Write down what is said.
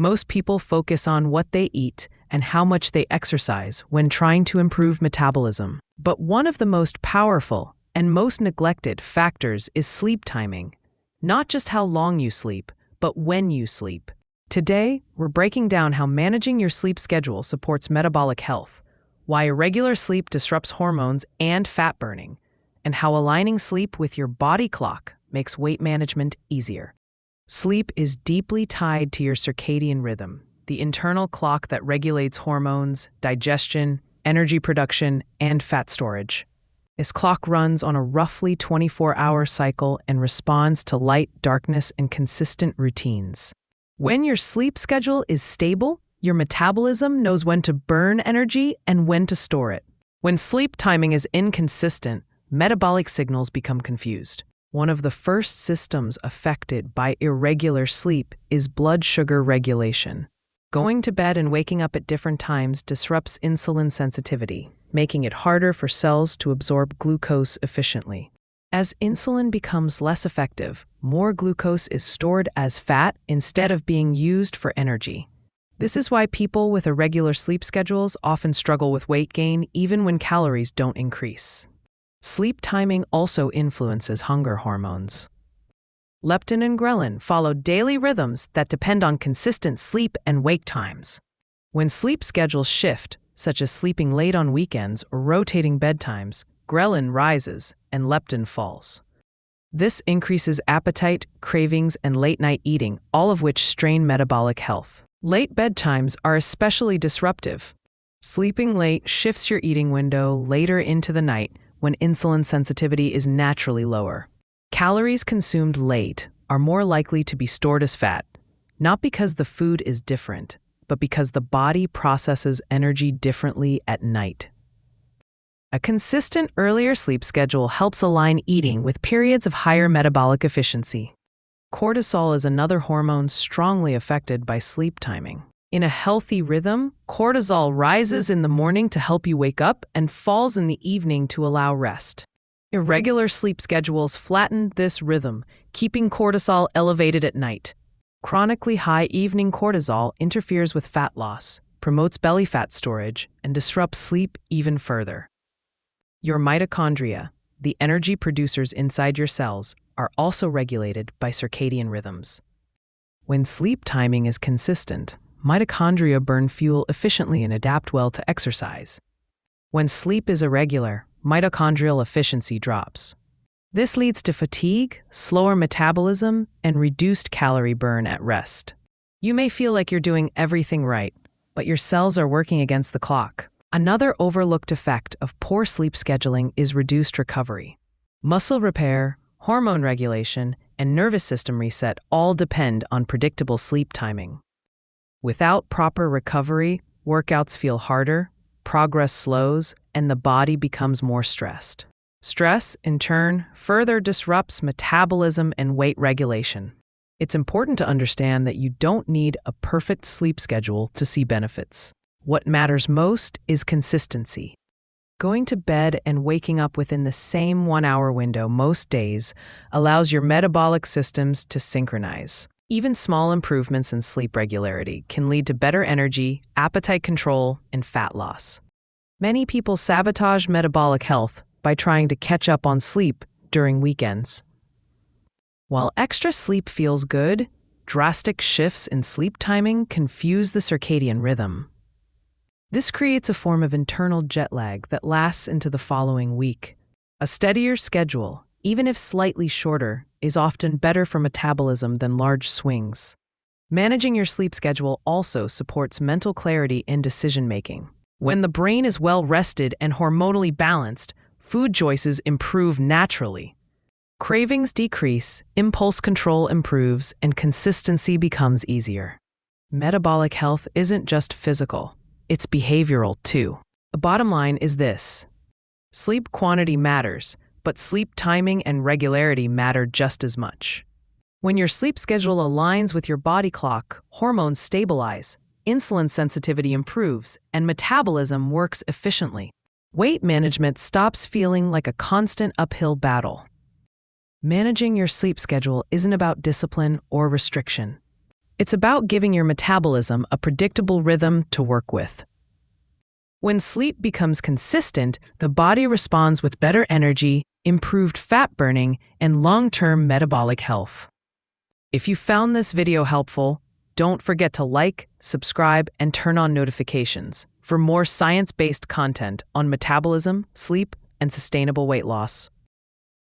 Most people focus on what they eat and how much they exercise when trying to improve metabolism. But one of the most powerful and most neglected factors is sleep timing. Not just how long you sleep, but when you sleep. Today, we're breaking down how managing your sleep schedule supports metabolic health, why irregular sleep disrupts hormones and fat burning, and how aligning sleep with your body clock makes weight management easier. Sleep is deeply tied to your circadian rhythm, the internal clock that regulates hormones, digestion, energy production, and fat storage. This clock runs on a roughly 24-hour cycle and responds to light, darkness, and consistent routines. When your sleep schedule is stable, your metabolism knows when to burn energy and when to store it. When sleep timing is inconsistent, metabolic signals become confused. One of the first systems affected by irregular sleep is blood sugar regulation. Going to bed and waking up at different times disrupts insulin sensitivity, making it harder for cells to absorb glucose efficiently. As insulin becomes less effective, more glucose is stored as fat instead of being used for energy. This is why people with irregular sleep schedules often struggle with weight gain even when calories don't increase. Sleep timing also influences hunger hormones. Leptin and ghrelin follow daily rhythms that depend on consistent sleep and wake times. When sleep schedules shift, such as sleeping late on weekends or rotating bedtimes, ghrelin rises and leptin falls. This increases appetite, cravings, and late-night eating, all of which strain metabolic health. Late bedtimes are especially disruptive. Sleeping late shifts your eating window later into the night when insulin sensitivity is naturally lower. Calories consumed late are more likely to be stored as fat, not because the food is different, but because the body processes energy differently at night. A consistent earlier sleep schedule helps align eating with periods of higher metabolic efficiency. Cortisol is another hormone strongly affected by sleep timing. In a healthy rhythm, cortisol rises in the morning to help you wake up and falls in the evening to allow rest. Irregular sleep schedules flatten this rhythm, keeping cortisol elevated at night. Chronically high evening cortisol interferes with fat loss, promotes belly fat storage, and disrupts sleep even further. Your mitochondria, the energy producers inside your cells, are also regulated by circadian rhythms. When sleep timing is consistent, mitochondria burn fuel efficiently and adapt well to exercise. When sleep is irregular, mitochondrial efficiency drops. This leads to fatigue, slower metabolism, and reduced calorie burn at rest. You may feel like you're doing everything right, but your cells are working against the clock. Another overlooked effect of poor sleep scheduling is reduced recovery. Muscle repair, hormone regulation, and nervous system reset all depend on predictable sleep timing. Without proper recovery, workouts feel harder, progress slows, and the body becomes more stressed. Stress, in turn, further disrupts metabolism and weight regulation. It's important to understand that you don't need a perfect sleep schedule to see benefits. What matters most is consistency. Going to bed and waking up within the same 1-hour window most days allows your metabolic systems to synchronize. Even small improvements in sleep regularity can lead to better energy, appetite control, and fat loss. Many people sabotage metabolic health by trying to catch up on sleep during weekends. While extra sleep feels good, drastic shifts in sleep timing confuse the circadian rhythm. This creates a form of internal jet lag that lasts into the following week. A steadier schedule, even if slightly shorter, is often better for metabolism than large swings. Managing your sleep schedule also supports mental clarity and decision-making. When the brain is well rested and hormonally balanced, food choices improve naturally. Cravings decrease, impulse control improves, and consistency becomes easier. Metabolic health isn't just physical, it's behavioral too. The bottom line is this: sleep quantity matters, but sleep timing and regularity matter just as much. When your sleep schedule aligns with your body clock, hormones stabilize, insulin sensitivity improves, and metabolism works efficiently. Weight management stops feeling like a constant uphill battle. Managing your sleep schedule isn't about discipline or restriction. It's about giving your metabolism a predictable rhythm to work with. When sleep becomes consistent, the body responds with better energy, improved fat burning, and long-term metabolic health. If you found this video helpful, don't forget to like, subscribe, and turn on notifications for more science-based content on metabolism, sleep, and sustainable weight loss.